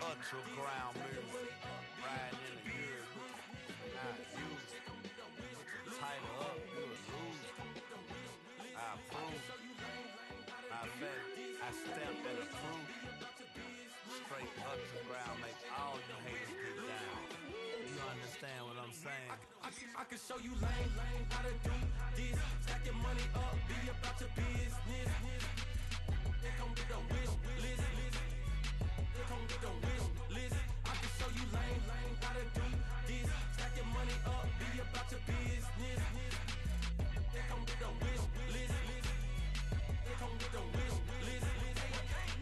ultra ground music. Riding in the years, not used. Tighten up, you would lose. I approve. I bet I stamped and approve. Straight ultra ground, make all you haters get down. You understand what I'm saying? I can show you lame how to do this. Stack your money up, be about your business. They come with a wish list. They come with a wish list. I can show you lame how to do this. Stack your money up, be about your business. They come with a wish list. They come with a wish list.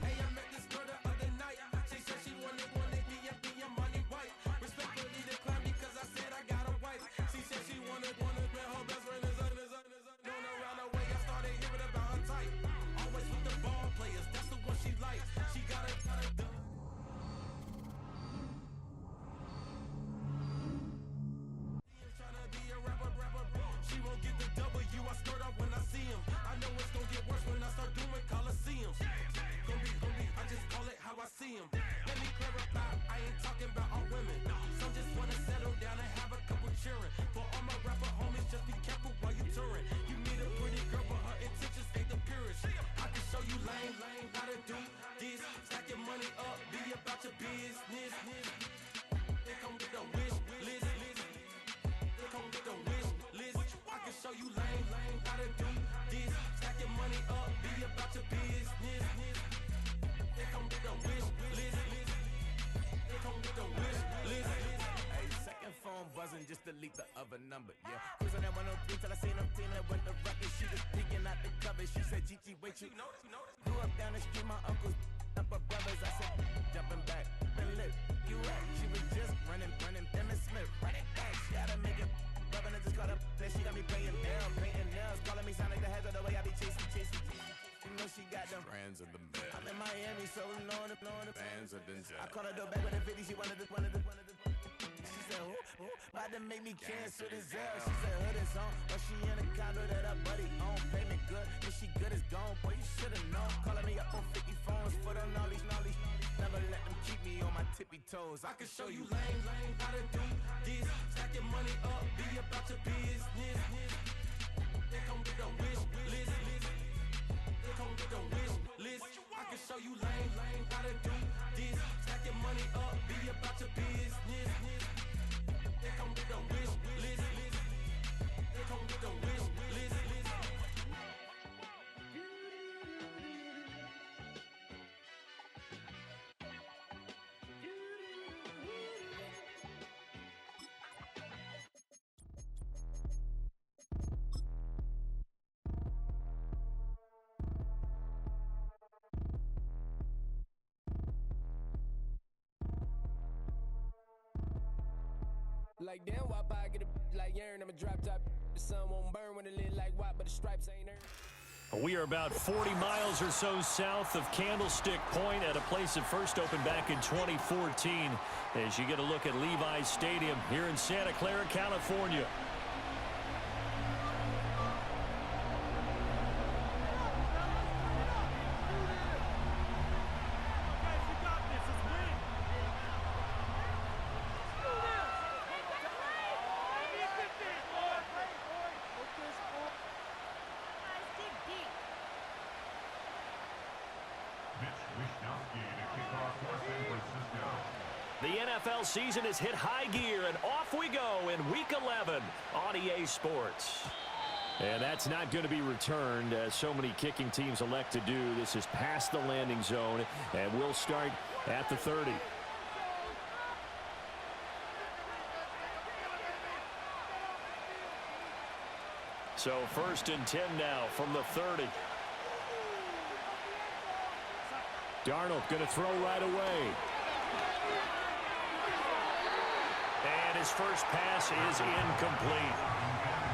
Hey, I met this girl the other night. She said she wanted me and be a money white. Respectfully declined because I said I got a wife. She said she wanted when her best friend is known around the way. I started hearing about her type. Always with the ball players, that's the one she likes. She got it done. Tryna be a rapper. She won't get the W. I skirt off when I see him. I know it's gonna get worse when I start doing Coliseums. Gonna be, I just call it how I see him. Let me clarify, I ain't talking about all women. Some just wanna settle down and have a couple cheering. For all my rapper homies, just be careful while you touring. You meet a pretty girl, but her intentions ain't the purest. I can show you lame how to do this. Stack your money up, be about your business. They come with a wish list. They come with a wish list. I can show you lame how to do this. Stack your money up, be about your business. They come with a wish list. They come with a wish list. Hey, second phone buzzing, just delete the other number, yeah. Cruising at 103 till I seen them team that went the record. She was peeking out the cover. She said, Gigi, wait, you grew up down the street, my uncles, up her brothers. I said, jumping back, been lit. You at? She was just running, Emmett Smith, running back. She gotta make it. Rubbing it, just caught up. Then she got me paying down, painting nails, calling me sound like the heads of the way I be chasing. You know she got them Brands of the bed. I'm in Miami, so knowing the Bands of the jet. I called her door back with a 50, she wanted the. She said, who? About to make me cancel this L. She said, hood is on, but she in a condo that her buddy own. Payment good, if she good is gone, boy, you should've known. Calling me up on 50 phones, foot on all these. Never let them keep me on my tippy toes. I can show you lame how to do this. Stack your money up, be about your business. They come with a wish list. They come with a wish list. I can show you lame how to do this. Stack your money up, be about your business. They come with a wish list. They come with a wish list. Like damn, why I get a like Aaron? I'm a drop top. The sun won't burn when it lit like white, but the stripes ain't earned. We are about 40 miles or so south of Candlestick Point at a place that first opened back in 2014 as you get a look at Levi's Stadium here in Santa Clara, California. The NFL season has hit high gear, and off we go in Week 11 on EA Sports. And that's not going to be returned, as so many kicking teams elect to do. This is past the landing zone, and we'll start at the 30. So 1st and 10 now from the 30. Darnold going to throw right away. And his first pass is incomplete.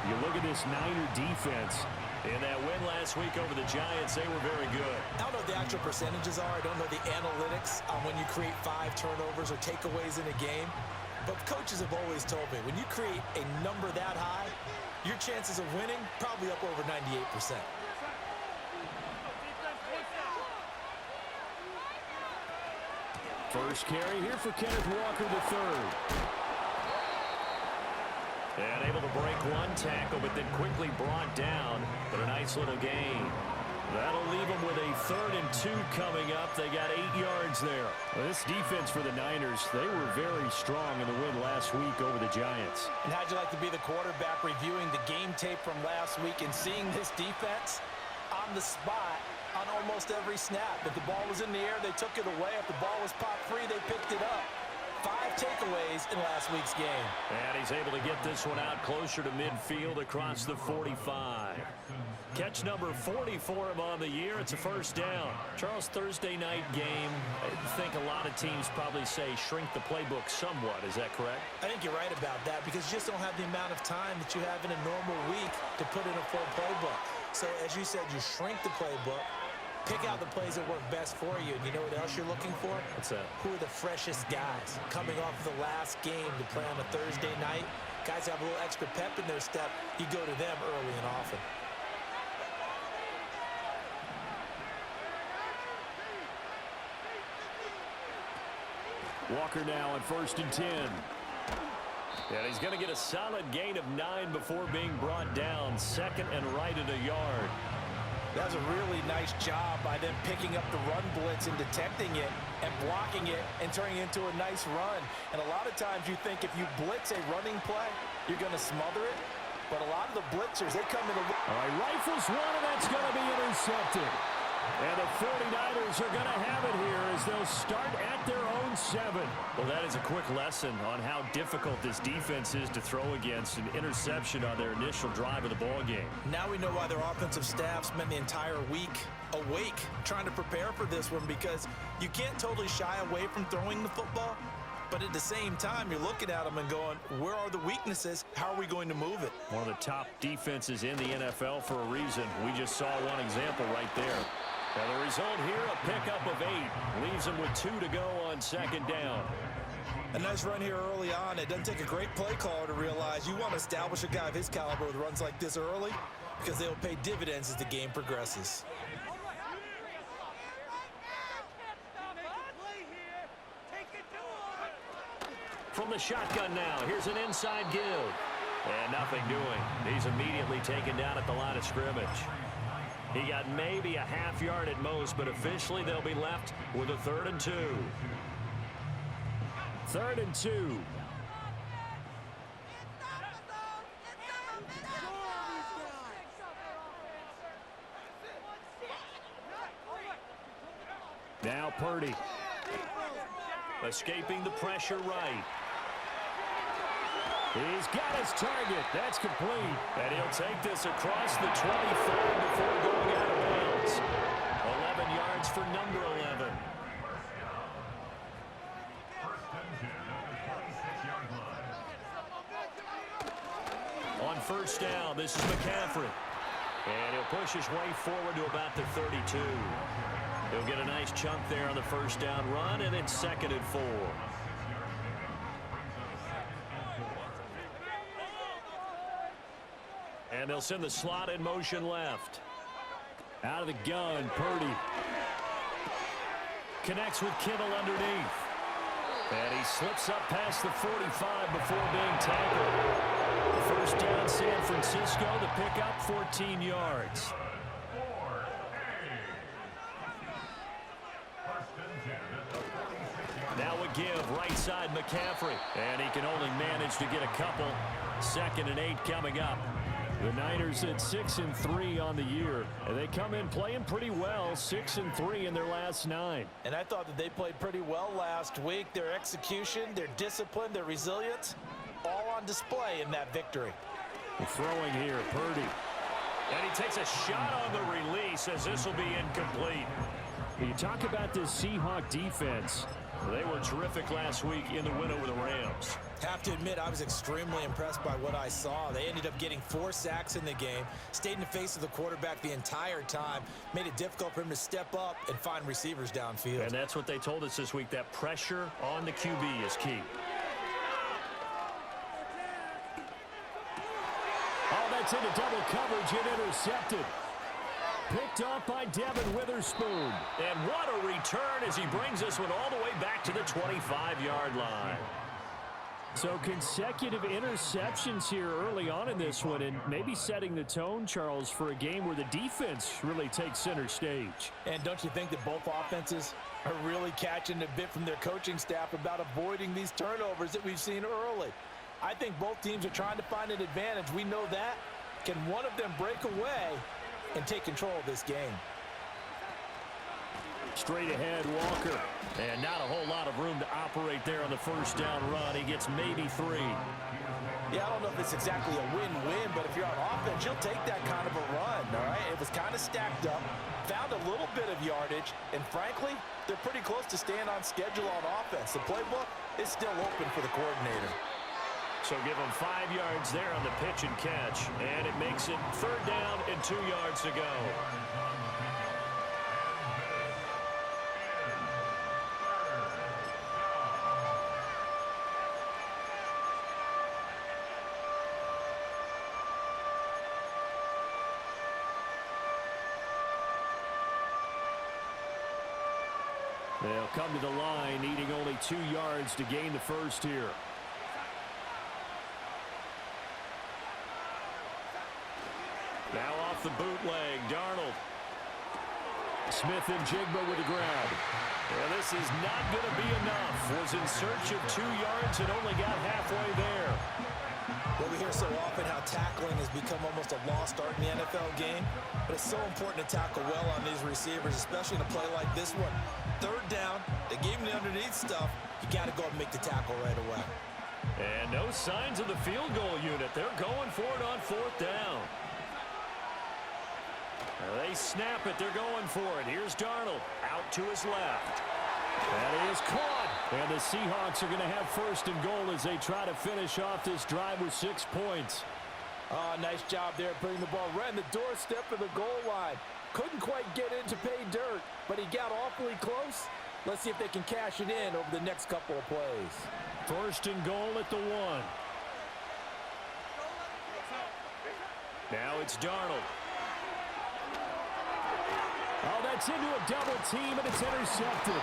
You look at this Niner defense. In that win last week over the Giants, they were very good. I don't know what the actual percentages are. I don't know the analytics on when you create 5 turnovers or takeaways in a game. But coaches have always told me, when you create a number that high, your chances of winning probably up over 98%. First carry here for Kenneth Walker III. And able to break one tackle, but then quickly brought down. But a nice little gain. That'll leave them with a 3rd and 2 coming up. They got 8 yards there. Well, this defense for the Niners, they were very strong in the win last week over the Giants. And how'd you like to be the quarterback reviewing the game tape from last week and seeing this defense on the spot on almost every snap? If the ball was in the air, they took it away. If the ball was popped free, they picked it up. 5 takeaways in last week's game. And he's able to get this one out closer to midfield across the 45. Catch number 40 for him on the year. It's a first down. Charles, Thursday night game, I think a lot of teams probably say shrink the playbook somewhat. Is that correct? I think you're right about that because you just don't have the amount of time that you have in a normal week to put in a full playbook. So as you said, you shrink the playbook, pick out the plays that work best for you. And you know what else you're looking for? What's that? Who are the freshest guys coming off of the last game to play on a Thursday night? Guys have a little extra pep in their step. You go to them early and often. Walker now on 1st and 10. And he's going to get a solid gain of 9 before being brought down. 2nd and right at a yard. That was a really nice job by them picking up the run blitz and detecting it and blocking it and turning it into a nice run. And a lot of times you think if you blitz a running play, you're going to smother it. But a lot of the blitzers, they come in the... All right, rifles one, and that's going to be intercepted. And the 49ers are going to have it here as they'll start at their own 7. Well, that is a quick lesson on how difficult this defense is to throw against. An interception on their initial drive of the ball game. Now we know why their offensive staff spent the entire week awake trying to prepare for this one, because you can't totally shy away from throwing the football. But at the same time, you're looking at them and going, where are the weaknesses? How are we going to move it? One of the top defenses in the NFL for a reason. We just saw one example right there. Now the result here, a pickup of 8. Leaves them with 2 to go on 2nd down. A nice run here early on. It doesn't take a great play caller to realize you want to establish a guy of his caliber with runs like this early, because they'll pay dividends as the game progresses. From the shotgun now, here's an inside give. And nothing doing. He's immediately taken down at the line of scrimmage. He got maybe a half yard at most, but officially they'll be left with a 3rd and 2. 3rd and 2. Now Purdy. Escaping the pressure right. He's got his target. That's complete. And he'll take this across the 25 before going out of bounds. 11 yards for number 11. On 1st down, this is McCaffrey. And he'll push his way forward to about the 32. He'll get a nice chunk there on the 1st down run, and it's 2nd and 4. And they'll send the slot in motion left. Out of the gun, Purdy. Connects with Kittle underneath. And he slips up past the 45 before being tackled. 1st down, San Francisco. The pickup, 14 yards. Now a give, right side McCaffrey. And he can only manage to get a couple. 2nd and 8 coming up. The Niners at 6-3 on the year, and they come in playing pretty well, 6-3 in their last 9. And I thought that they played pretty well last week. Their execution, their discipline, their resilience, all on display in that victory. Throwing here, Purdy. And he takes a shot on the release as this will be incomplete. You talk about this Seahawk defense. They were terrific last week in the win over the Rams. Have to admit, I was extremely impressed by what I saw. They ended up getting 4 sacks in the game, stayed in the face of the quarterback the entire time, made it difficult for him to step up and find receivers downfield. And that's what they told us this week, that pressure on the QB is key. Oh, that's into double coverage and intercepted. Picked off by Devin Witherspoon. And what a return as he brings this one all the way back to the 25-yard line. So consecutive interceptions here early on in this one, and maybe setting the tone, Charles, for a game where the defense really takes center stage. And don't you think that both offenses are really catching a bit from their coaching staff about avoiding these turnovers that we've seen early? I think both teams are trying to find an advantage. We know that. Can one of them break away and take control of this game? Straight ahead, Walker. And not a whole lot of room to operate there on the first down run. He gets maybe 3. Yeah, I don't know if it's exactly a win-win, but if you're on offense, you'll take that kind of a run, all right? It was kind of stacked up, found a little bit of yardage, and frankly, they're pretty close to staying on schedule on offense. The playbook is still open for the coordinator. So give him 5 yards there on the pitch and catch, and it makes it 3rd down and 2 yards to go. They'll come to the line, needing only 2 yards to gain the first here. Now off the bootleg, Darnold. Smith and Jigba with the grab. Well, this is not going to be enough. Was in search of 2 yards and only got halfway there. Well, we hear so often how tackling has become almost a lost art in the NFL game, but it's so important to tackle well on these receivers, especially in a play like this one. 3rd down, they gave him the underneath stuff. You got to go and make the tackle right away. And no signs of the field goal unit. They're going for it on 4th down. They snap it. They're going for it. Here's Darnold out to his left. That is caught. And the Seahawks are going to have 1st and goal as they try to finish off this drive with 6 points. Oh, nice job there putting the ball right in the doorstep of the goal line. Couldn't quite get in to pay dirt, but he got awfully close. Let's see if they can cash it in over the next couple of plays. 1st and goal at the 1. Now it's Darnold. Oh, that's into a double team, and it's intercepted.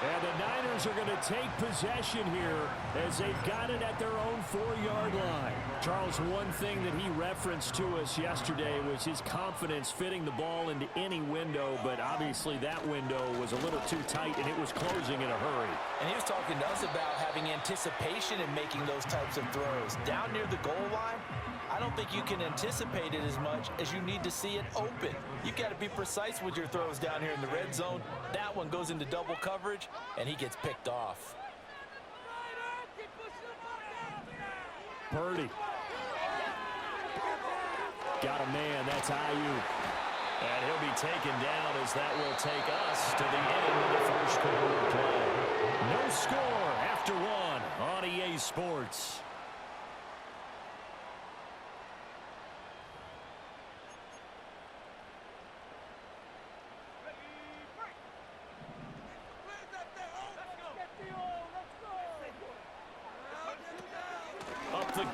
And the Niners are going to take possession here as they've got it at their own 4-yard line. Charles, one thing that he referenced to us yesterday was his confidence fitting the ball into any window, but obviously that window was a little too tight, and it was closing in a hurry. And he was talking to us about having anticipation in making those types of throws. Down near the goal line, I don't think you can anticipate it as much as you need to see it open. You've got to be precise with your throws down here in the red zone. That one goes into double coverage, and he gets picked off. Purdy. Got a man. That's Ayuk. And he'll be taken down as that will take us to the end of the first quarter of play. No score after 1 on EA Sports.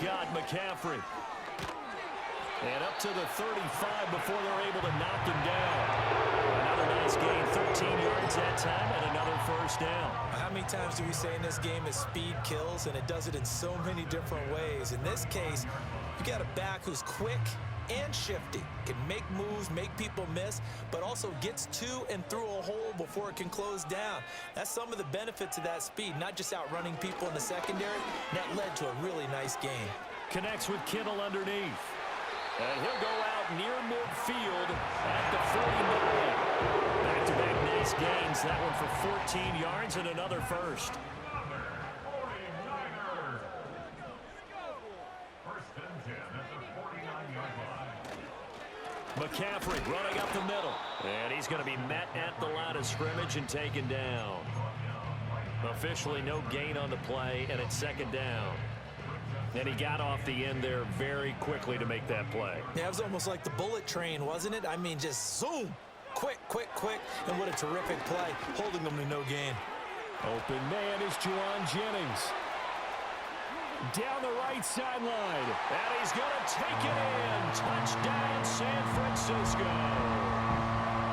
Got McCaffrey. And up to the 35 before they're able to knock him down. Another nice gain, 13 yards that time, and another 1st down. How many times do we say in this game that speed kills, and it does it in so many different ways? In this case, you got a back who's quick and shifty, can make moves, make people miss, but also gets to and through a hole before it can close down. That's some of the benefits of that speed, not just outrunning people in the secondary. That led to a really nice game. Connects with Kittle underneath. And he'll go out near midfield at the 49. Back-to-back nice gains. That one for 14 yards and another 1st. McCaffrey running up the middle. And he's going to be met at the line of scrimmage and taken down. Officially no gain on the play, and it's 2nd down. And he got off the end there very quickly to make that play. Yeah, it was almost like the bullet train, wasn't it? I mean, just zoom. Quick, quick, quick. And what a terrific play, holding them to no gain. Open man is Juwan Jennings. Down the right sideline. And he's going to take it in. Touchdown, San Francisco.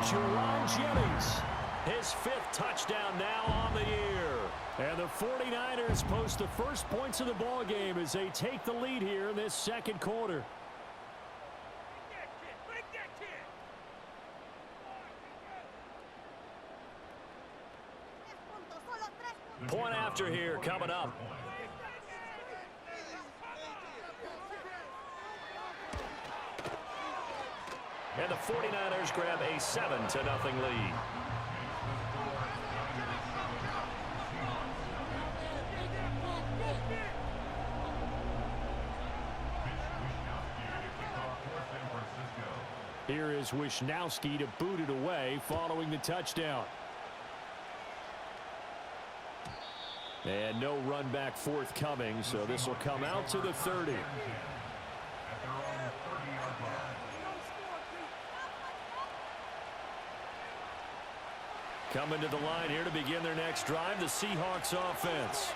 Juwan Jennings, his 5th touchdown now on the year. And the 49ers post the first points of the ball game as they take the lead here in this second quarter. Point after here coming up. And the 49ers grab a 7-0 lead. Here is Wisnowski to boot it away following the touchdown. And no run back forthcoming, so this will come out to the 30. Coming to the line here to begin their next drive, the Seahawks offense.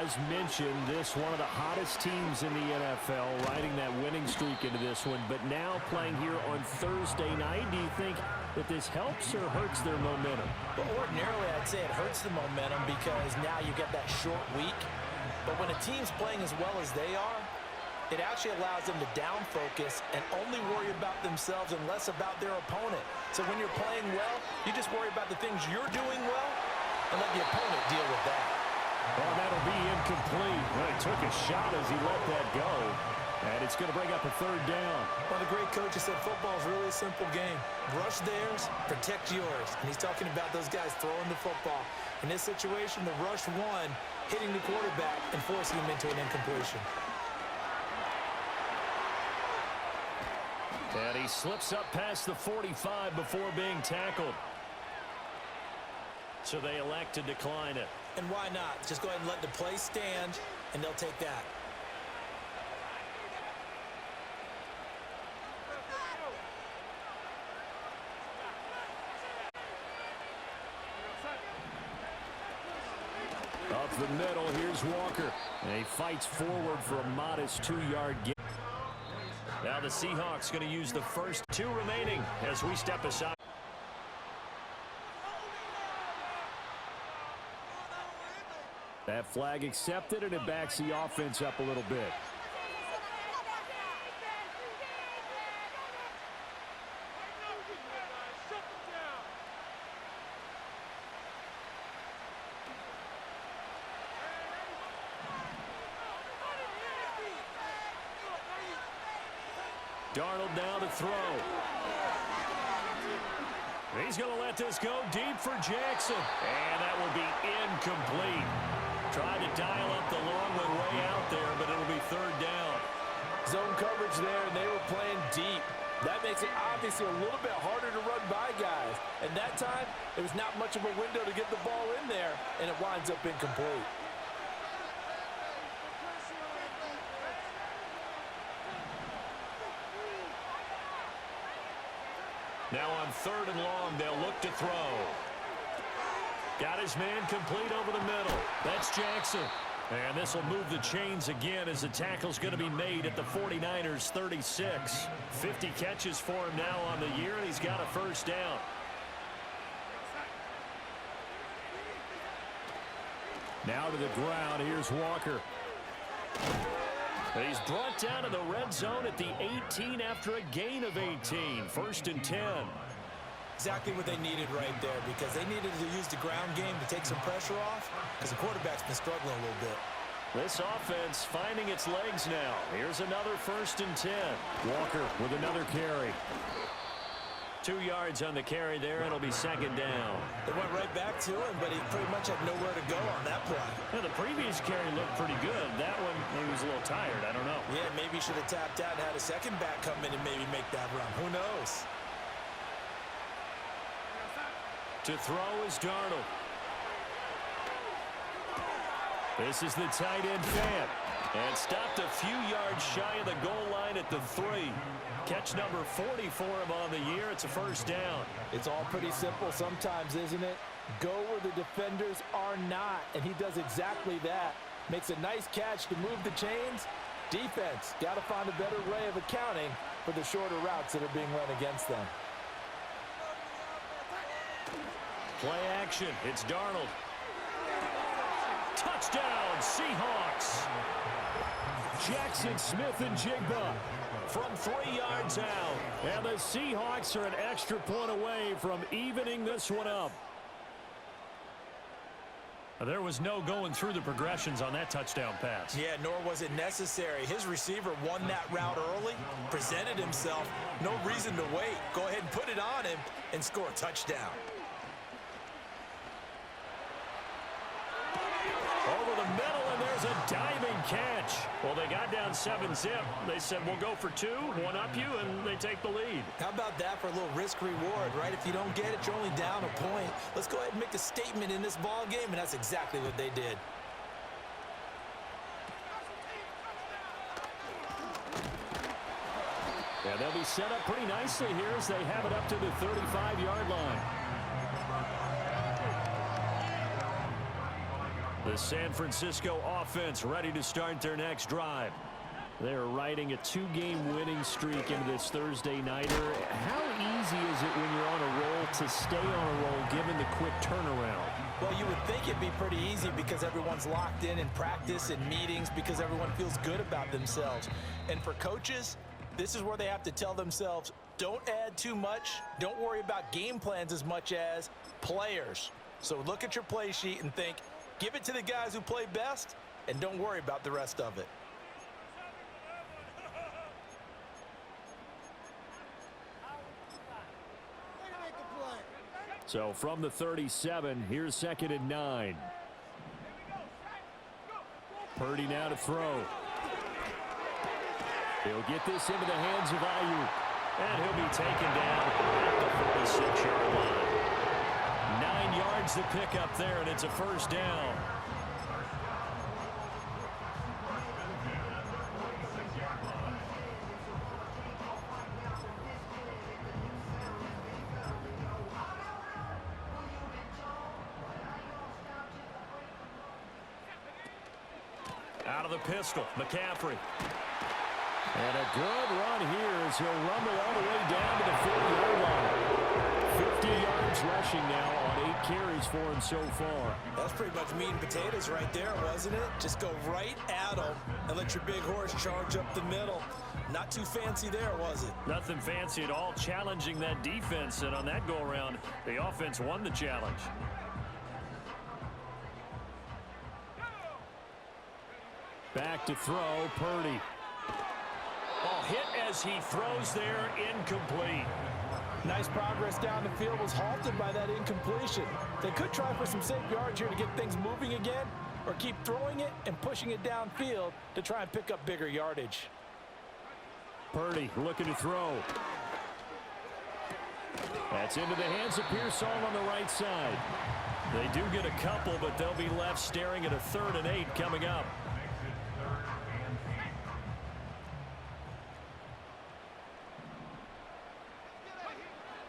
As mentioned, this one of the hottest teams in the NFL, riding that winning streak into this one, but now playing here on Thursday night. Do you think that this helps or hurts their momentum? Well, ordinarily, I'd say it hurts the momentum because now you get that short week. But when a team's playing as well as they are, it actually allows them to down focus and only worry about themselves and less about their opponent. So when you're playing well, you just worry about the things you're doing well and let the opponent deal with that. Well, that'll be incomplete. Well, he took a shot as he let that go. And it's going to bring up a 3rd down. One of the great coaches said football is really a simple game. Rush theirs, protect yours. And he's talking about those guys throwing the football. In this situation, the rush one, hitting the quarterback and forcing him into an incompletion. And he slips up past the 45 before being tackled. So they elect to decline it. And why not? Just go ahead and let the play stand, and they'll take that. Up the middle, here's Walker. And he fights forward for a modest 2-yard gain. Now the Seahawks going to use the first 2 remaining as we step aside. That flag accepted, and it backs the offense up a little bit. Darnold now to throw. He's going to let this go deep for Jackson. And that will be incomplete. Tried to dial up the long one way out there, but it'll be 3rd down. Zone coverage there, and they were playing deep. That makes it obviously a little bit harder to run by guys. And that time, there was not much of a window to get the ball in there, and it winds up incomplete. Now on 3rd and long, they'll look to throw. Got his man complete over the middle. That's Jackson. And this will move the chains again as the tackle's going to be made at the 49ers 36. 50 catches for him now on the year, and he's got a 1st down. Now to the ground. Here's Walker. He's brought down to the red zone at the 18 after a gain of 18. 1st and 10. Exactly what they needed right there, because they needed to use the ground game to take some pressure off, because the quarterback's been struggling a little bit. This offense finding its legs now. Here's another 1st and 10. Walker with another carry. 2 yards on the carry there, and it'll be 2nd down. They went right back to him, but he pretty much had nowhere to go on that play. Yeah, the previous carry looked pretty good. That one, he was a little tired. I don't know. Yeah, maybe he should have tapped out and had a second back come in and maybe make that run. Who knows? To throw is Darnold. This is the tight end Fant. And stopped a few yards shy of the goal line at the 3. Catch number 40 for him on the year. It's a 1st down. It's all pretty simple sometimes, isn't it? Go where the defenders are not, and he does exactly that. Makes a nice catch to move the chains. Defense, got to find a better way of accounting for the shorter routes that are being run against them. Play action. It's Darnold. Touchdown, Seahawks. Jackson Smith and Jigba from 3 yards out. And the Seahawks are an extra point away from evening this one up. There was no going through the progressions on that touchdown pass. Yeah, nor was it necessary. His receiver won that route early, presented himself. No reason to wait. Go ahead and put it on him and score a touchdown. Over the middle, and there's a diving catch. Well, they got down 7-zip. They said, we'll go for 2, one up you, and they take the lead. How about that for a little risk-reward, right? If you don't get it, you're only down a point. Let's go ahead and make a statement in this ball game, and that's exactly what they did. Yeah, they'll be set up pretty nicely here as they have it up to the 35-yard line. The San Francisco offense ready to start their next drive. They're riding a 2-game winning streak into this Thursday nighter. How easy is it when you're on a roll to stay on a roll given the quick turnaround? Well, you would think it'd be pretty easy because everyone's locked in practice and meetings because everyone feels good about themselves. And for coaches, this is where they have to tell themselves, don't add too much. Don't worry about game plans as much as players. So look at your play sheet and think, give it to the guys who play best, and don't worry about the rest of it. So from the 37, here's 2nd and 9. Purdy now to throw. He'll get this into the hands of Ayuk. And he'll be taken down at the 46-yard line. 9 yards to pick up there, and it's a first down. Out of the pistol, McCaffrey. And a good run here as he'll rumble all the way down to the 40-yard line. 50 yards rushing now on 8 carries for him so far. That's pretty much meat and potatoes right there, wasn't it? Just go right at him and let your big horse charge up the middle. Not too fancy there, was it? Nothing fancy at all, challenging that defense. And on that go-around, the offense won the challenge. Back to throw, Purdy. Oh, hit as he throws there, incomplete. Nice progress down the field, was halted by that incompletion. They could try for some safe yards here to get things moving again, or keep throwing it and pushing it downfield to try and pick up bigger yardage. Purdy looking to throw. That's into the hands of Pearsall on the right side. They do get a couple, but they'll be left staring at a 3rd and 8 coming up.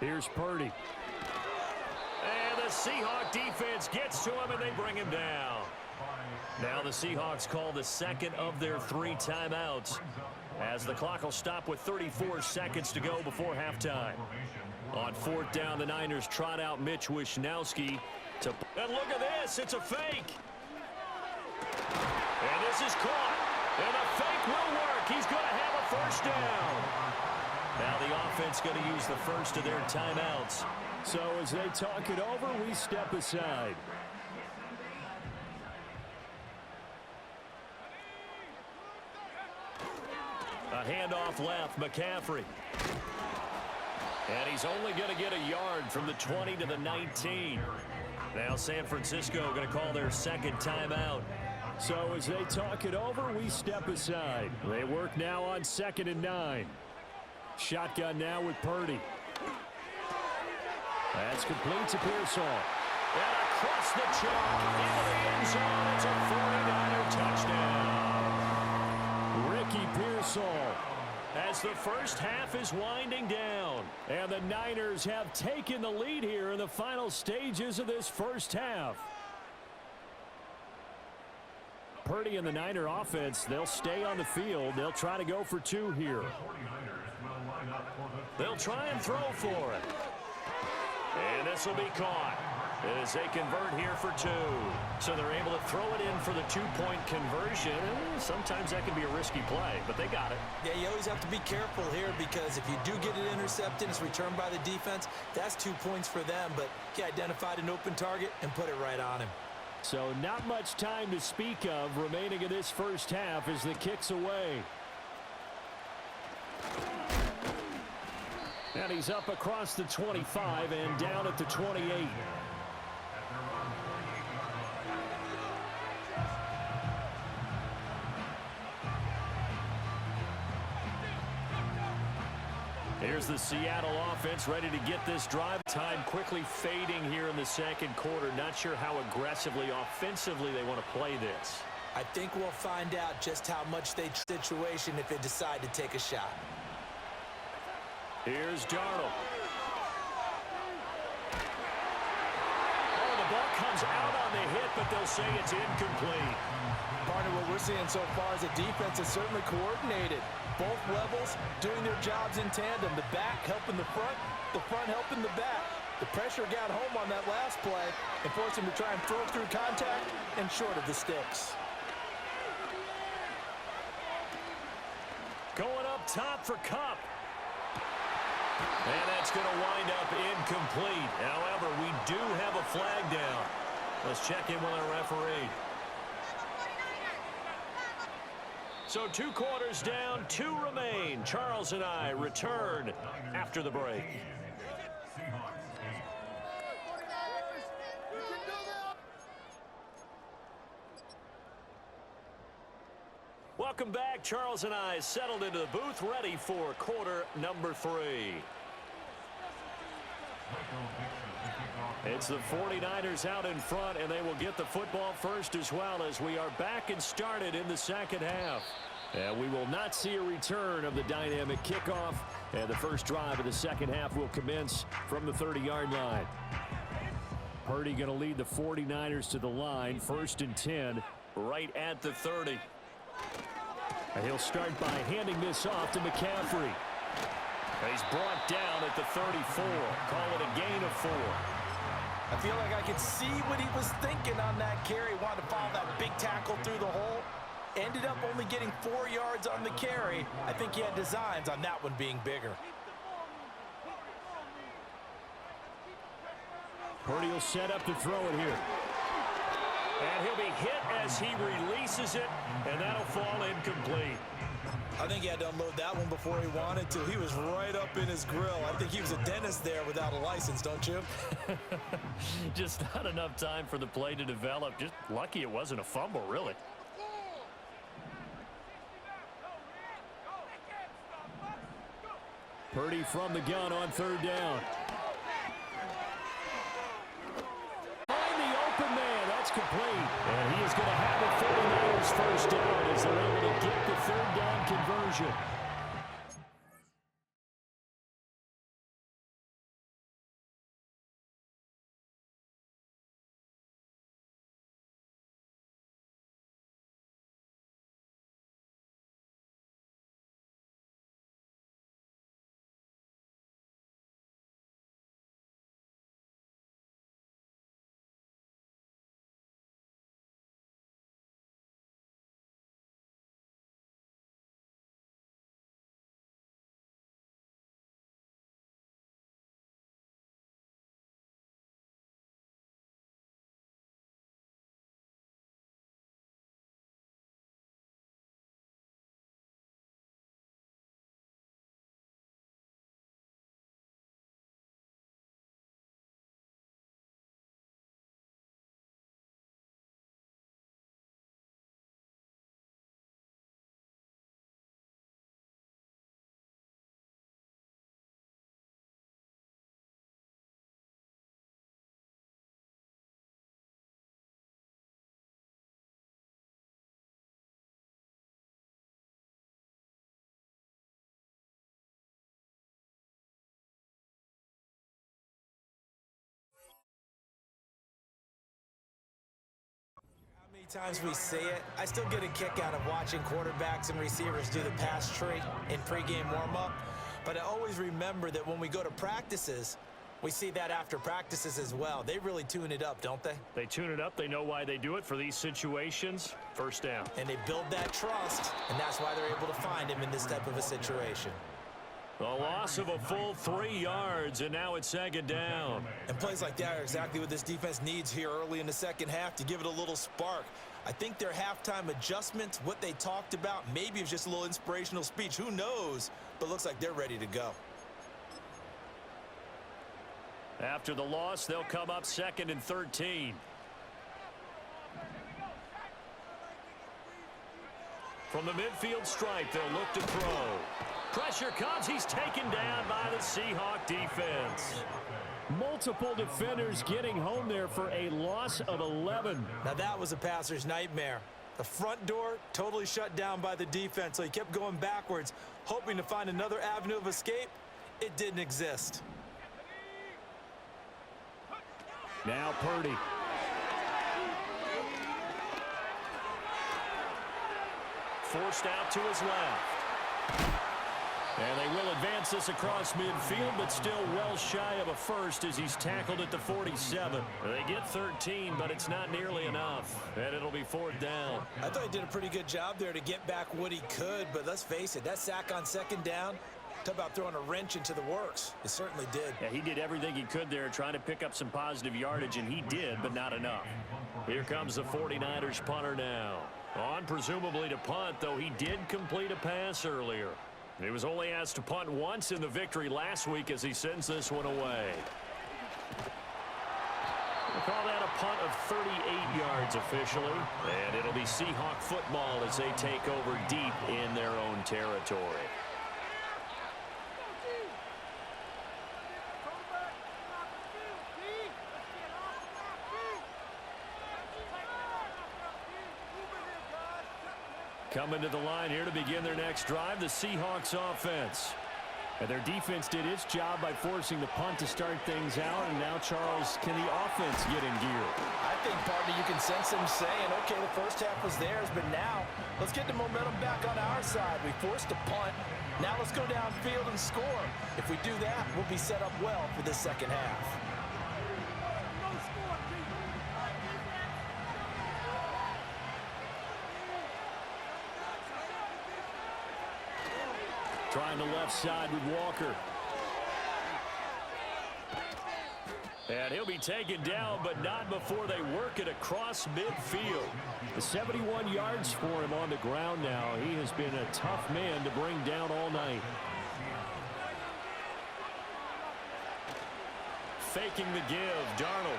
Here's Purdy. And the Seahawk defense gets to him, and they bring him down. Now the Seahawks call the 2nd of their 3 timeouts, as the clock will stop with 34 seconds to go before halftime. On 4th down, the Niners trot out Mitch Wishnowsky. And look at this. It's a fake. And this is caught. And the fake will work. He's going to have a first down. Now the offense going to use the first of their timeouts. So as they talk it over, we step aside. A handoff left, McCaffrey. And he's only going to get a yard from the 20 to the 19. Now San Francisco going to call their 2nd timeout. So as they talk it over, we step aside. They work now on 2nd and 9. Shotgun now with Purdy. That's complete to Pearsall. And across the chalk into the end zone. It's a 49er touchdown. Ricky Pearsall, as the first half is winding down. And the Niners have taken the lead here in the final stages of this first half. Purdy and the Niner offense, they'll stay on the field. They'll try to go for 2 here. They'll try and throw for it. And this will be caught. as they convert here for 2. So they're able to throw it in for the 2-point conversion. Sometimes that can be a risky play, but they got it. Yeah, you always have to be careful here because if you do get it intercepted, it's returned by the defense, that's 2 points for them. But he identified an open target and put it right on him. So not much time to speak of remaining in this first half as the kick's away. And he's up across the 25 and down at the 28. Here's the Seattle offense ready to get this drive. Time quickly fading here in the second quarter. Not sure how aggressively, offensively they want to play this. I think we'll find out just how much they situation if they decide to take a shot. Here's Darnold. Oh, the ball comes out on the hit, but they'll say it's incomplete. Partner, what we're seeing so far is the defense is certainly coordinated. Both levels doing their jobs in tandem. The back helping the front helping the back. The pressure got home on that last play and forced him to try and throw through contact and short of the sticks. Going up top for Kupp. And that's going to wind up incomplete. However, we do have a flag down. Let's check in with our referee. So 2 quarters down, 2 remain. Charles and I return after the break. Welcome back. Charles and I settled into the booth, ready for quarter number 3. It's the 49ers out in front, and they will get the football first as well as we are back and started in the second half. And we will not see a return of the dynamic kickoff, and the first drive of the second half will commence from the 30-yard line. Purdy going to lead the 49ers to the line, 1st and 10, right at the 30. And he'll start by handing this off to McCaffrey. He's brought down at the 34. Call it a gain of 4. I feel like I could see what he was thinking on that carry. Wanted to follow that big tackle through the hole. Ended up only getting 4 yards on the carry. I think he had designs on that one being bigger. Purdy will set up to throw it here. And he'll be hit as he releases it, and that'll fall incomplete. I think he had to unload that one before he wanted to. He was right up in his grill. I think he was a dentist there without a license, don't you? Just not enough time for the play to develop. Just lucky it wasn't a fumble, really. Purdy from the gun on 3rd down. Find the open man. That's complete. And he is going to have a 49ers first down as they're able to get the 3rd down conversion. Times we see it, I still get a kick out of watching quarterbacks and receivers do the pass tree in pregame warm-up, but I always remember that when we go to practices, We see that after practices as well. They really tune it up, don't they? They tune it up. They know why they do it for these situations. First down. And they build that trust, and that's why they're able to find him in this type of a situation. A loss of a full 3 yards, and now it's second down. And plays like that are exactly what this defense needs here early in the second half to give it a little spark. I think their halftime adjustments, what they talked about, maybe it was just a little inspirational speech. Who knows? But it looks like they're ready to go. After the loss, they'll come up 2nd and 13. From the midfield stripe, they'll look to throw. Pressure comes. He's taken down by the Seahawk defense. Multiple defenders getting home there for a loss of 11. Now that was a passer's nightmare. The front door totally shut down by the defense, so he kept going backwards, hoping to find another avenue of escape. It didn't exist. Now Purdy. Forced out to his left. And they will advance this across midfield, but still well shy of a first as he's tackled at the 47. They get 13, but it's not nearly enough. And it'll be 4th down. I thought he did a pretty good job there to get back what he could, but let's face it, that sack on 2nd down, talk about throwing a wrench into the works. It certainly did. Yeah, he did everything he could there, trying to pick up some positive yardage, and he did, but not enough. Here comes the 49ers punter now. On presumably to punt, though he did complete a pass earlier. He was only asked to punt once in the victory last week as he sends this one away. We'll call that a punt of 38 yards officially. And it'll be Seahawk football as they take over deep in their own territory. Coming to the line here to begin their next drive, the Seahawks offense. And their defense did its job by forcing the punt to start things out. And now, Charles, can the offense get in gear? I think, partner, you can sense them saying, okay, the first half was theirs, but now let's get the momentum back on our side. We forced a punt. Now let's go downfield and score. If we do that, we'll be set up well for this second half. Trying the left side with Walker. And he'll be taken down, but not before they work it across midfield. The 71 yards for him on the ground now. He has been a tough man to bring down all night. Faking the give, Darnold.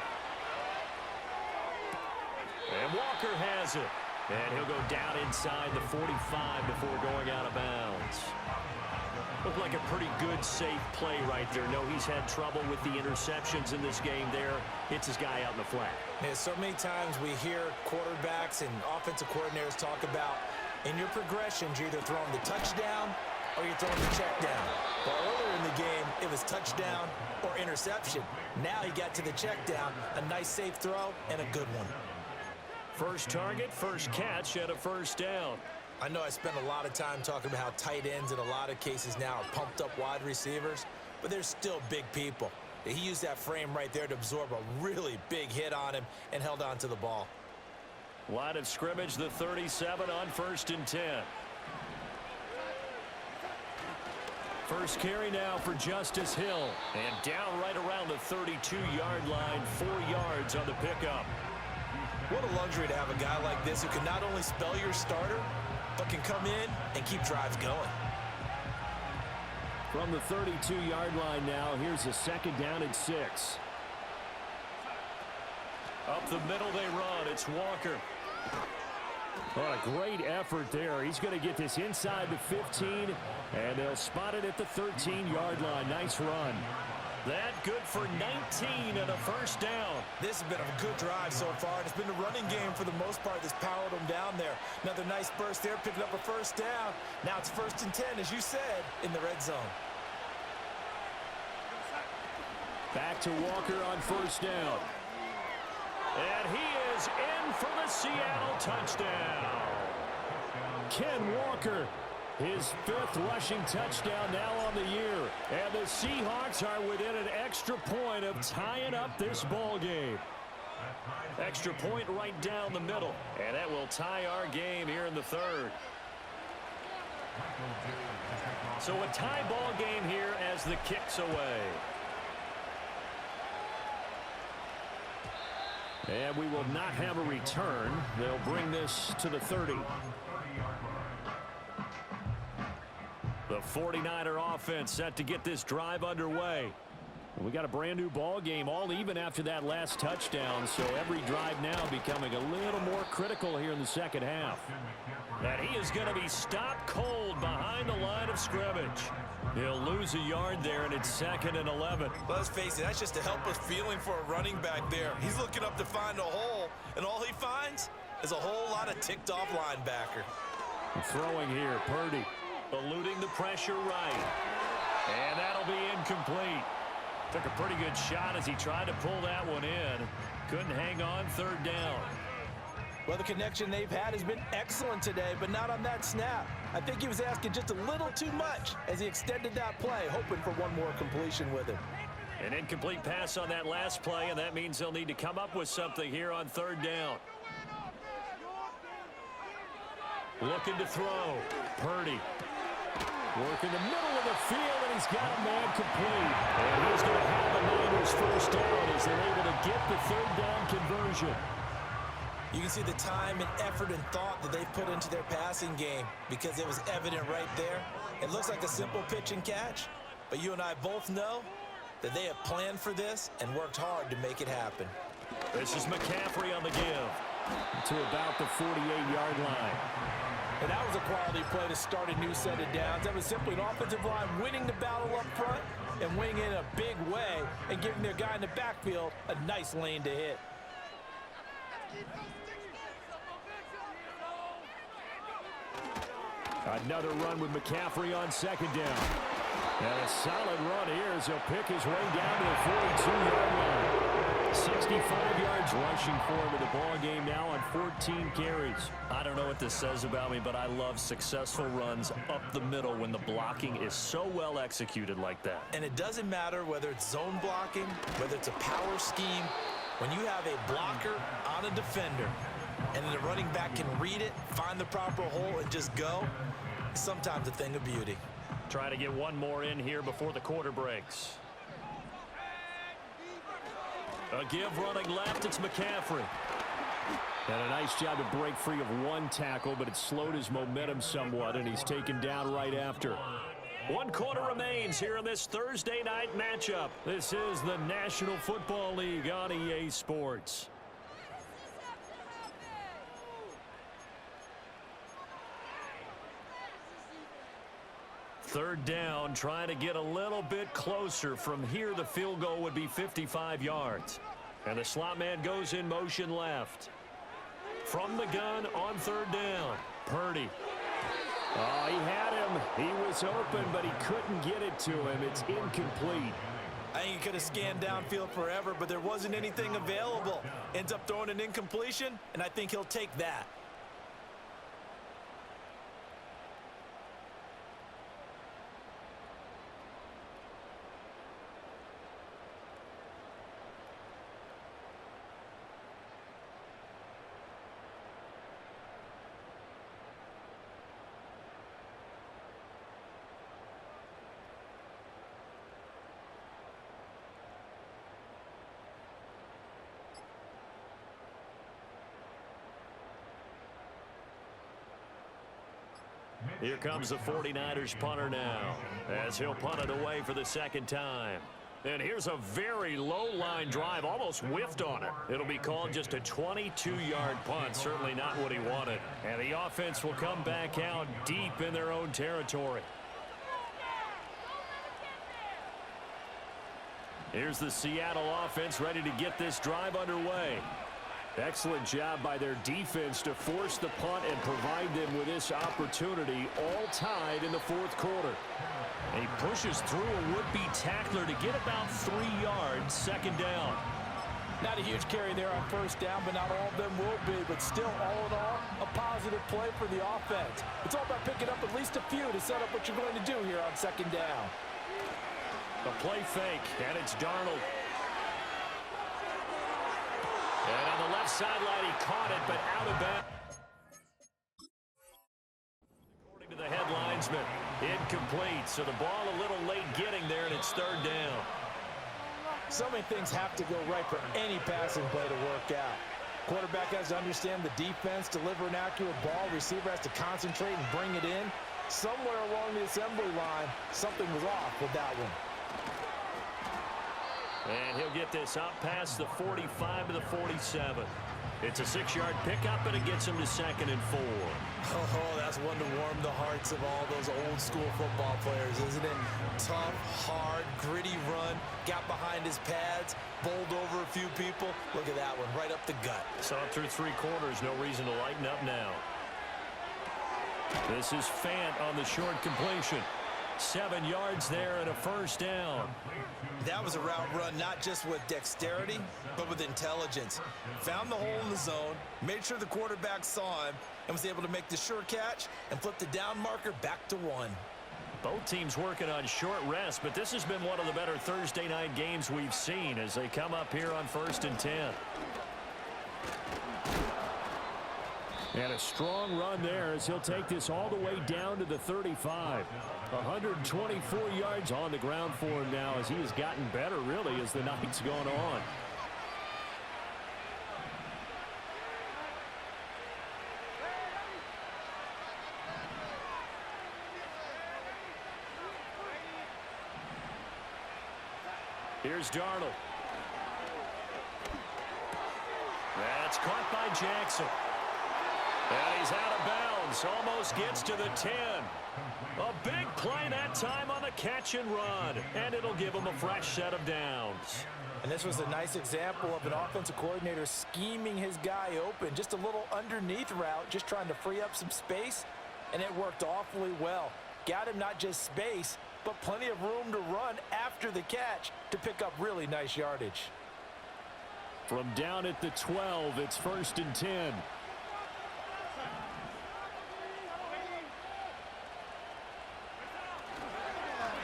And Walker has it. And he'll go down inside the 45 before going out of bounds. Looked like a pretty good, safe play right there. No, he's had trouble with the interceptions in this game there. Hits his guy out in the flat. Yeah, so many times we hear quarterbacks and offensive coordinators talk about in your progressions, you're either throwing the touchdown or you're throwing the check down. Well, earlier in the game, it was touchdown or interception. Now he got to the check down, a nice safe throw, and a good one. First target, first catch, and a first down. I know I spent a lot of time talking about how tight ends in a lot of cases now are pumped up wide receivers, but they're still big people. He used that frame right there to absorb a really big hit on him and held on to the ball. Line of scrimmage, the 37 on 1st and 10. First carry now for Justice Hill. And down right around the 32-yard line, 4 yards on the pickup. What a luxury to have a guy like this who can not only spell your starter, but can come in and keep drives going. From the 32-yard line now, here's a 2nd down and 6. Up the middle they run. It's Walker. What a great effort there. He's going to get this inside the 15, and they'll spot it at the 13-yard line. Nice run. That good for 19 and a first down. This has been a good drive so far, and it's been a running game for the most part that's powered them down there. Another nice burst there, picking up a first down. Now it's 1st and 10, as you said, in the red zone. Back to Walker on 1st down. And he is in for the Seattle touchdown. Ken Walker His 5th rushing touchdown now on the year. And the Seahawks are within an extra point of tying up this ball game. Extra point right down the middle. And that will tie our game here in the 3rd. So a tie ball game here as the kick's away. And we will not have a return. They'll bring this to the 30. The 49er offense set to get this drive underway. We got a brand new ball game, all even after that last touchdown, so every drive now becoming a little more critical here in the second half. And he is going to be stopped cold behind the line of scrimmage. He'll lose a yard there, and it's 2nd and 11. Let's face it, that's just a helpless feeling for a running back there. He's looking up to find a hole, and all he finds is a whole lot of ticked-off linebacker. Throwing here, Purdy. Eluding the pressure right. And that'll be incomplete. Took a pretty good shot as he tried to pull that one in. Couldn't hang on 3rd down. Well, the connection they've had has been excellent today, but not on that snap. I think he was asking just a little too much as he extended that play, hoping for one more completion with it. An incomplete pass on that last play, and that means they'll need to come up with something here on 3rd down. Looking to throw. Purdy. Working the middle of the field, and he's got a man complete. And he's going to have the Niners 1st down as they're able to get the 3rd down conversion. You can see the time and effort and thought that they've put into their passing game because it was evident right there. It looks like a simple pitch and catch, but you and I both know that they have planned for this and worked hard to make it happen. This is McCaffrey on the give to about the 48-yard line. And that was a quality play to start a new set of downs. That was simply an offensive line winning the battle up front and winning in a big way and giving their guy in the backfield a nice lane to hit. Another run with McCaffrey on 2nd down. And a solid run here as he'll pick his way down to the 42-yard line. 65 yards rushing for him in the ball game now on 14 carries. I don't know what this says about me, but I love successful runs up the middle when the blocking is so well executed like that. And it doesn't matter whether it's zone blocking, whether it's a power scheme. When you have a blocker on a defender and then the running back can read it, find the proper hole, and just go, it's sometimes a thing of beauty. Try to get one more in here before the quarter breaks. A give running left, it's McCaffrey. And a nice job to break free of one tackle, but it slowed his momentum somewhat, and he's taken down right after. 1 quarter remains here in this Thursday night matchup. This is the National Football League on EA Sports. Third down, trying to get a little bit closer. From here, the field goal would be 55 yards. And the slot man goes in motion left. From the gun on 3rd down, Purdy. Oh, he had him. He was open, but he couldn't get it to him. It's incomplete. I think he could have scanned downfield forever, but there wasn't anything available. Ends up throwing an incompletion, and I think he'll take that. Here comes the 49ers punter now, as he'll punt it away for the 2nd time. And here's a very low line drive, almost whiffed on it. It'll be called just a 22-yard punt, certainly not what he wanted. And the offense will come back out deep in their own territory. Here's the Seattle offense ready to get this drive underway. Excellent job by their defense to force the punt and provide them with this opportunity, all tied in the 4th quarter. And he pushes through a would-be tackler to get about 3 yards, 2nd down. Not a huge carry there on first down, but not all of them will be. But still, all in all, a positive play for the offense. It's all about picking up at least a few to set up what you're going to do here on second down. A play fake, and it's Darnold. And on the left sideline, he caught it, but out of bounds. According to the headlinesman, incomplete. So the ball a little late getting there, and it's third down. So many things have to go right for any passing play to work out. Quarterback has to understand the defense, deliver an accurate ball. Receiver has to concentrate and bring it in. Somewhere along the assembly line, something was off with that one. And he'll get this up past the 45 to the 47. It's a 6-yard pickup, and it gets him to 2nd and 4. Oh, that's one to warm the hearts of all those old-school football players, isn't it? Tough, hard, gritty run, got behind his pads, bowled over a few people. Look at that one, right up the gut. Saw it through 3 quarters, no reason to lighten up now. This is Fant on the short completion. 7 yards there and a first down. That was a route run not just with dexterity, but with intelligence. Found the hole in the zone, made sure the quarterback saw him, and was able to make the sure catch and flip the down marker back to 1. Both teams working on short rest, but this has been one of the better Thursday night games we've seen as they come up here on 1st and 10. And a strong run there as he'll take this all the way down to the 35. 124 yards on the ground for him now as he has gotten better, really, as the night's gone on. Here's Darnold. That's caught by Jackson. And he's out of bounds. Almost gets to the 10. A big play that time on the catch and run. And it'll give him a fresh set of downs. And this was a nice example of an offensive coordinator scheming his guy open. Just a little underneath route, just trying to free up some space. And it worked awfully well. Got him not just space, but plenty of room to run after the catch to pick up really nice yardage. From down at the 12, it's 1st and 10.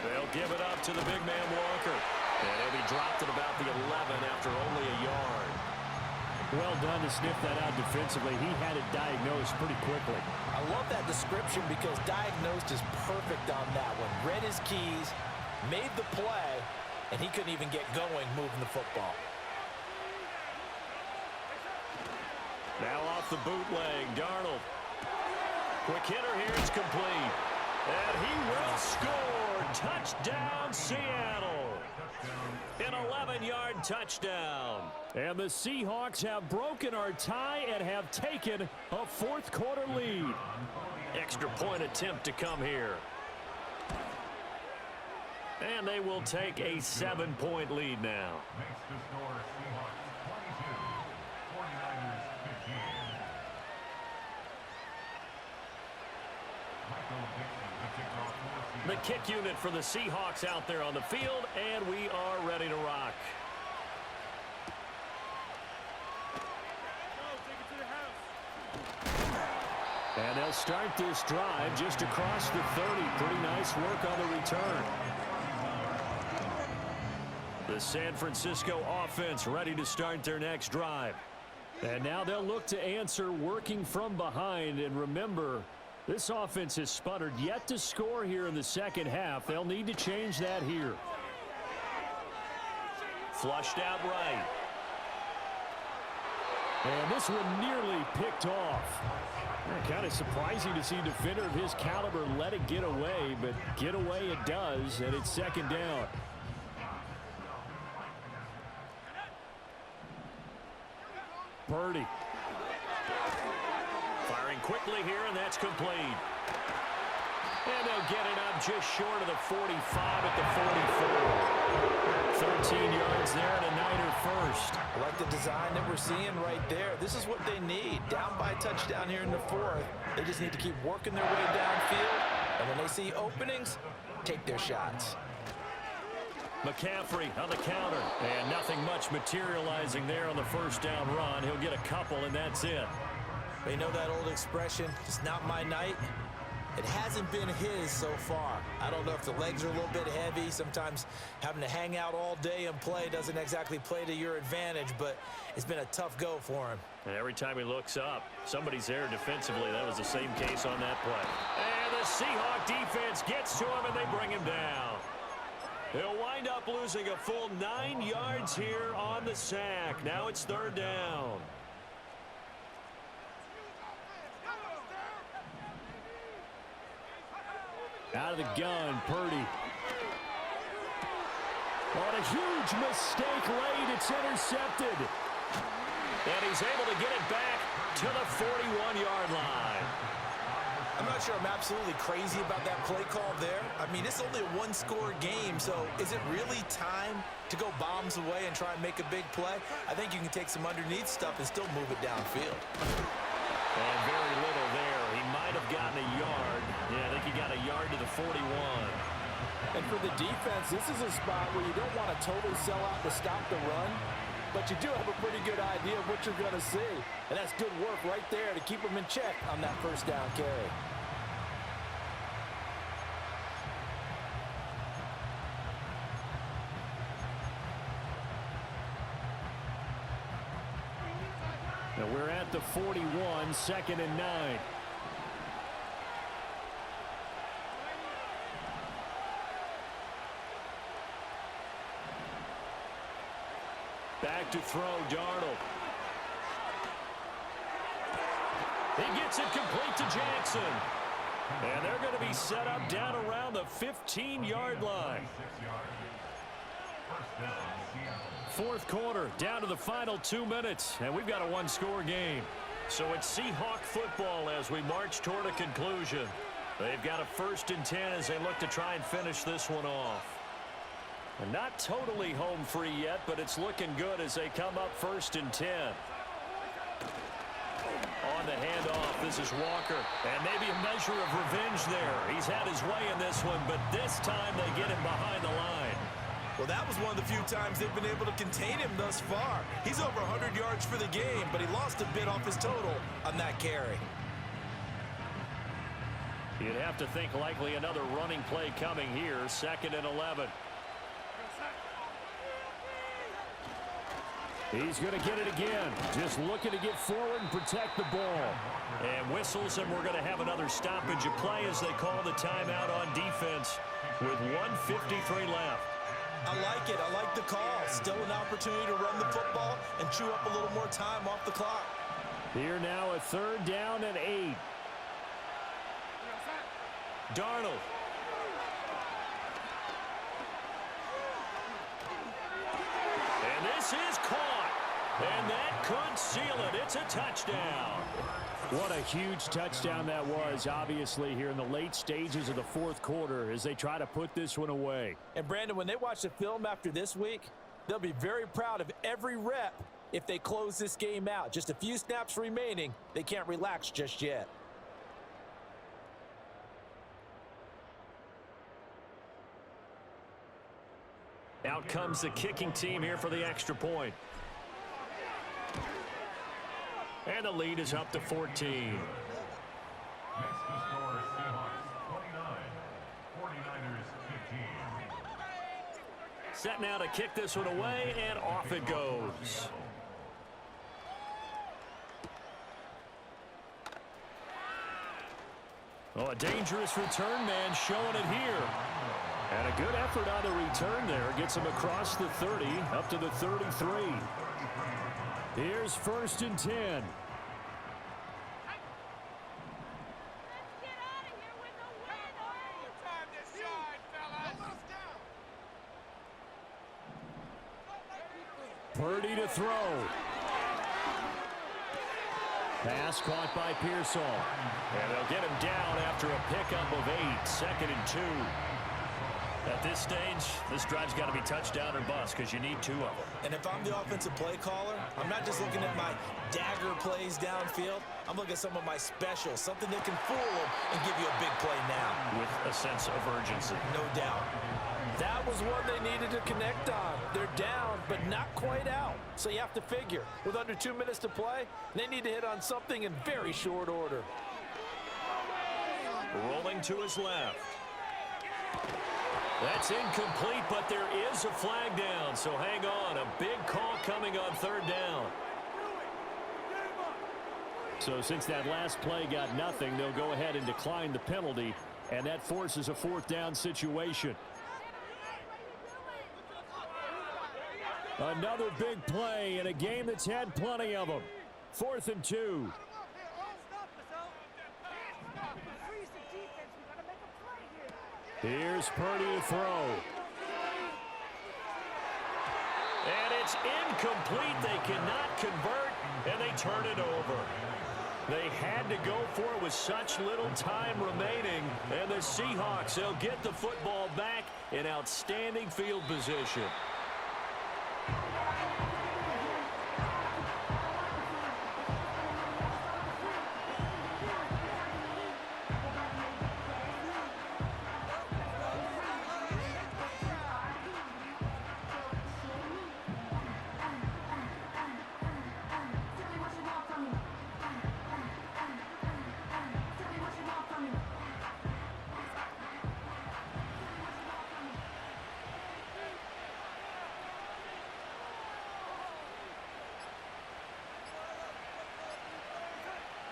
They'll give it up to the big man Walker. And he'll be dropped at about the 11 after only a yard. Well done to sniff that out defensively. He had it diagnosed pretty quickly. I love that description because diagnosed is perfect on that one. Read his keys, made the play, and he couldn't even get going moving the football. Now off the bootleg, Darnold. Quick hitter here, it's complete. And he will score. Touchdown, Seattle. An 11-yard touchdown. And the Seahawks have broken our tie and have taken a fourth-quarter lead. Extra point attempt to come here. And they will take a 7-point lead now. The kick unit for the Seahawks out there on the field, and we are ready to rock. And they'll start this drive just across the 30. Pretty nice work on the return. The San Francisco offense ready to start their next drive. And now they'll look to answer working from behind. And remember, this offense has sputtered yet to score here in the second half. They'll need to change that here. Flushed out right. And this one nearly picked off. Kind of surprising to see a defender of his caliber let it get away, but get away it does, and it's second down. Purdy. Firing quickly here, and that's complete. And they'll get it up just short of the 45 at the 44. 13 yards there and a Niner first. I like the design that we're seeing right there. This is what they need. Down by a touchdown here in the fourth. They just need to keep working their way downfield. And when they see openings, take their shots. McCaffrey on the counter. And nothing much materializing there on the first down run. He'll get a couple, and that's it. They know that old expression, it's not my night. It hasn't been his so far. I don't know if the legs are a little bit heavy. Sometimes having to hang out all day and play doesn't exactly play to your advantage, but it's been a tough go for him. And every time he looks up, somebody's there defensively. That was the same case on that play. And the Seahawk defense gets to him, and they bring him down. He'll wind up losing a full 9 yards here on the sack. Now it's third down. Out of the gun, Purdy. On a huge mistake late, it's intercepted. And he's able to get it back to the 41-yard line. I'm not sure I'm absolutely crazy about that play call there. I mean, it's only a one-score game, so is it really time to go bombs away and try and make a big play? I think you can take some underneath stuff and still move it downfield. And very little there. He might have gotten a yard. Yeah, I think he got a yard to the 41. And for the defense, this is a spot where you don't want to totally sell out to stop the run, but you do have a pretty good idea of what you're going to see. And that's good work right there to keep them in check on that first down carry. Now we're at the 41, 2nd and 9. Back to throw, Darnold. He gets it complete to Jackson. And they're going to be set up down around the 15-yard line. Fourth quarter, down to the final 2 minutes, and we've got a one-score game. So it's Seahawk football as we march toward a conclusion. They've got a 1st and 10 as they look to try and finish this one off. And not totally home free yet, but it's looking good as they come up 1st and 10. On the handoff, this is Walker. And maybe a measure of revenge there. He's had his way in this one, but this time they get him behind the line. Well, that was one of the few times they've been able to contain him thus far. He's over 100 yards for the game, but he lost a bit off his total on that carry. You'd have to think likely another running play coming here, 2nd and 11. He's going to get it again. Just looking to get forward and protect the ball. And whistles, and we're going to have another stoppage of play as they call the timeout on defense with 1:53 left. I like it. I like the call. Still an opportunity to run the football and chew up a little more time off the clock. Here now, a 3rd down and 8. Darnold. And this is caught. And that could seal it. It's a touchdown. What a huge touchdown that was, obviously, here in the late stages of the 4th quarter as they try to put this one away. And, Brandon, when they watch the film after this week, they'll be very proud of every rep if they close this game out. Just a few snaps remaining. They can't relax just yet. Out comes the kicking team here for the extra point. And the lead is up to 14. Next to score, Seahawks 29, 49ers 15. Set now to kick this one away, and off it goes. Oh, a dangerous return man showing it here. And a good effort on the return there. Gets him across the 30, up to the 33. Here's 1st and 10. Purdy to throw. Pass caught by Pearsall. And they'll get him down after a pickup of 8, 2nd and 2. At this stage, this drive's got to be touchdown or bust because you need 2 of them. And if I'm the offensive play caller, I'm not just looking at my dagger plays downfield. I'm looking at some of my specials, something that can fool them and give you a big play now. With a sense of urgency. No doubt. That was one they needed to connect on. They're down, but not quite out. So you have to figure, with under 2 minutes to play, they need to hit on something in very short order. Rolling to his left. That's incomplete, but there is a flag down, so hang on. A big call coming on third down. So since that last play got nothing, they'll go ahead and decline the penalty, and that forces a fourth down situation. Another big play in a game that's had plenty of them. 4th and 2. Here's Purdy to throw. And it's incomplete. They cannot convert, and they turn it over. They had to go for it with such little time remaining. And the Seahawks, they'll get the football back in outstanding field position.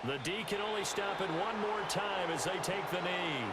The D can only stop it one more time as they take the knee.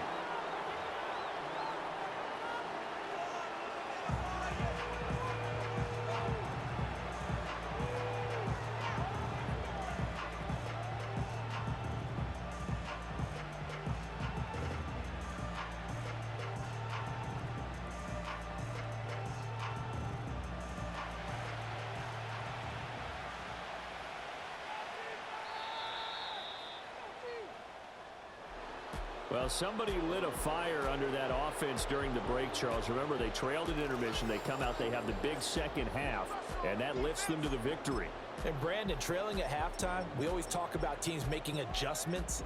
Well, somebody lit a fire under that offense during the break, Charles. Remember, they trailed at intermission. They come out, they have the big second half, and that lifts them to the victory. And Brandon, trailing at halftime, we always talk about teams making adjustments.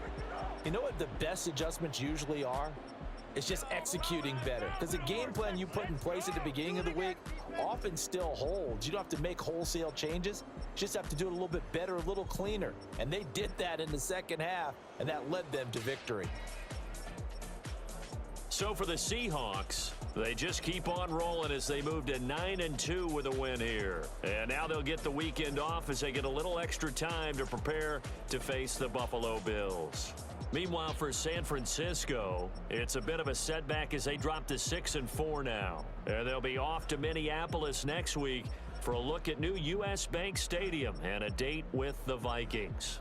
You know what the best adjustments usually are? It's just executing better. Because the game plan you put in place at the beginning of the week often still holds. You don't have to make wholesale changes. You just have to do it a little bit better, a little cleaner. And they did that in the second half, and that led them to victory. So for the Seahawks, they just keep on rolling as they move to 9-2 with a win here. And now they'll get the weekend off as they get a little extra time to prepare to face the Buffalo Bills. Meanwhile, for San Francisco, it's a bit of a setback as they drop to 6-4 now. And they'll be off to Minneapolis next week for a look at new U.S. Bank Stadium and a date with the Vikings.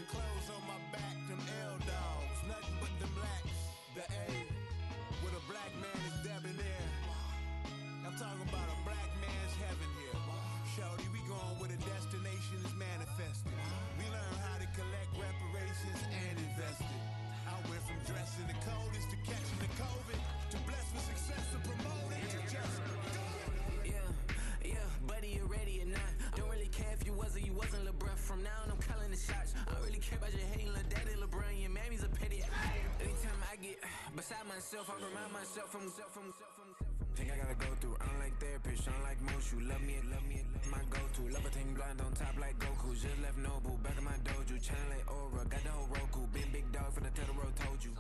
clothes on my back, them L dogs, nothing but them blacks. The A, with a black man is debonair. I'm talking about a black man's heaven here. Shorty, we going where the destination is manifested. We learn how to collect reparations and invest it. I went from dressing the coldest to catching the COVID, to blessed with success and promoted to just Yeah, buddy, you ready or not? Don't really care if you was or you wasn't LeBron. From now on, I'm calling the shots. I don't really care about your hating little daddy LeBron. Your mammy's a petty. Anytime I get beside myself, I remind myself from think I gotta go through. I don't like therapists, I don't like most. You love me, my go-to. Love a thing blind on top like Goku. Just left Noble, back in my dojo. Channel like Aura, got the whole Roku. Been big dog from the Tether Road, told you.